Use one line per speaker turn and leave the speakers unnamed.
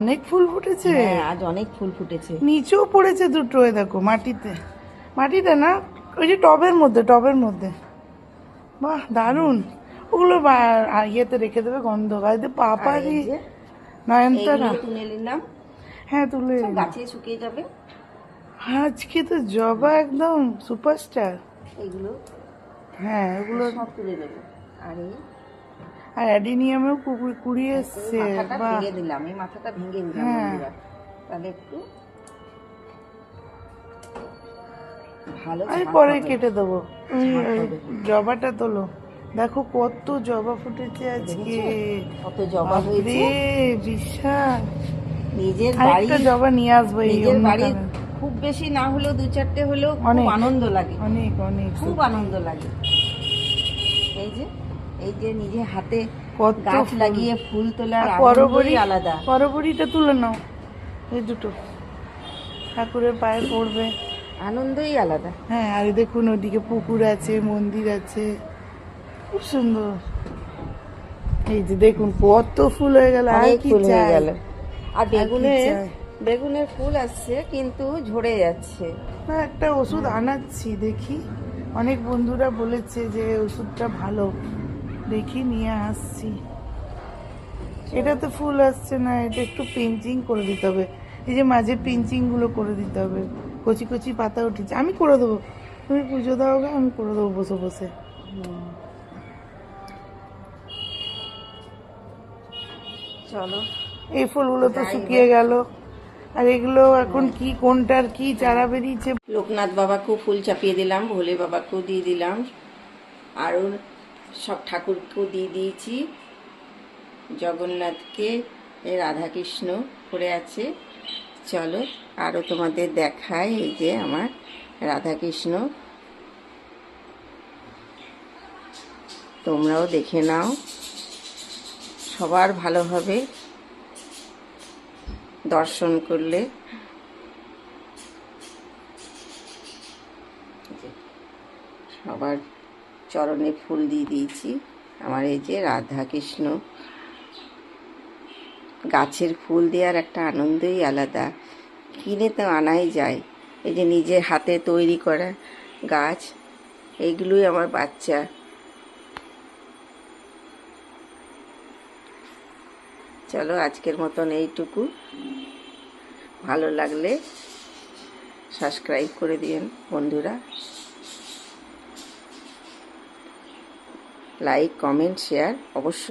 অনেক ফুল ফুটেছে।
হ্যাঁ, আজ অনেক ফুল ফুটেছে।
নিচেও পড়েছে দুটো, এ দেখো মাটিতে, মাটিতে না ওই যে টবের মধ্যে। বাহ দারুণ। ওগুলো ইয়েতে রেখে দেবে, গন্ধ গাইতে
আর এই
পাপারি
যে
নয়নতারা।
এইগুলো তুলে নিলাম,
হ্যাঁ তুলে
সব
এনে।
গাছে শুকিয়ে যাবে।
আজকে তো জবা একদম সুপারস্টার।
এইগুলো
হ্যাঁ এগুলো
সব তুলে দেবো। আর এই
আর অ্যাডিনিয়ামেও কুড়িয়ে
এই
এসছে।
মাথাটা
বাহ
ভেঙে দিলাম, এই মাথাটা ভেঙে দিলাম
হ্যাঁ।
বন্ধুরা, তাহলে একটু ভালো
আমি
ঝাঁক
পরে
হবে।
কেটে দেবো।
ঝাঁক
ওই
হবে।
জবাটা তোলো, দেখো কত জবা ফুটেছে আজকে।
দেখেছো কত জবা
বাপরে
হয়েছে।
বিশাল।
নিজের
আরেকটা
বাড়ির,
জবা নিয়ে আসবো এই
নিজের
অন্য
বাড়ির
কালার।
খুব বেশি না হলেও দু চারটে হলেও খুব
অনেক
আনন্দ লাগে,
অনেক অনেক
খুব
সত্যি।
আনন্দ লাগে। এই যে এই যে নিজে হাতে
কত
গাছ
ফুল।
লাগিয়ে ফুল তোলার
আর
আনন্দই আলাদা।
করবড়িটা তুলে নাও, এই দুটো ঠাকুরের পায়ে পড়বে,
আনন্দই আলাদা।
হ্যাঁ। আর দেখুন ওদিকে পুকুর আছে, মন্দির আছে, খুব সুন্দর। এই যে দেখুন কত ফুল হয়ে গেল, আর
অনেক
কি
ফুল হয়ে
চাই।
গেল। আর
কি চাই?
বেগুনের ফুল আসছে কিন্তু ঝরে যাচ্ছে।
না একটা ওষুধ আনাচ্ছি, দেখি অনেক বন্ধুরা বলেছে যে ওষুধটা ভালো, দেখি নিয়ে আসছি। এটাতে ফুল আসছে না, এটা একটু পিঞ্চিং করে দিতে হবে, এই যে মাঝে পিঞ্চিং গুলো করে দিতে হবে, কচি কচি পাতা উঠেছে। আমি করে দেবো, তুমি পুজো দাও গা, আমি করে দেবো বসে বসে।
চলো
এই ফুলগুলো তো
যাই
শুকিয়ে
এবার।
গেল, আর এগুলো এখন কি কোনটার কি চারা বেরিয়েছে।
লোকনাথ বাবাকেও ফুল চাপিয়ে দিলাম, ভোলে বাবাকেও দিয়ে দিলাম, আরও সব ঠাকুরকেও দিয়ে দিয়েছি। জগন্নাথকে, রাধাকৃষ্ণ করে আছে। চলো আরও তোমাদের দেখাই, এই যে আমার রাধাকৃষ্ণ, তোমরাও দেখে নাও। সবার ভালো হবে দর্শন করলে। সবার চরণে ফুল দিয়ে দিয়েছি। আমার এই যে রাধাকৃষ্ণ, গাছের ফুল দেওয়ার একটা আনন্দই আলাদা, কিনে তো আনাই যায়। এই যে নিজের হাতে তৈরি করা গাছ, এইগুলোই আমার বাচ্চা। চলো আজকের মতন এইটুকু। ভালো লাগলে সাবস্ক্রাইব করে দিন বন্ধুরা, লাইক কমেন্ট শেয়ার অবশ্যই।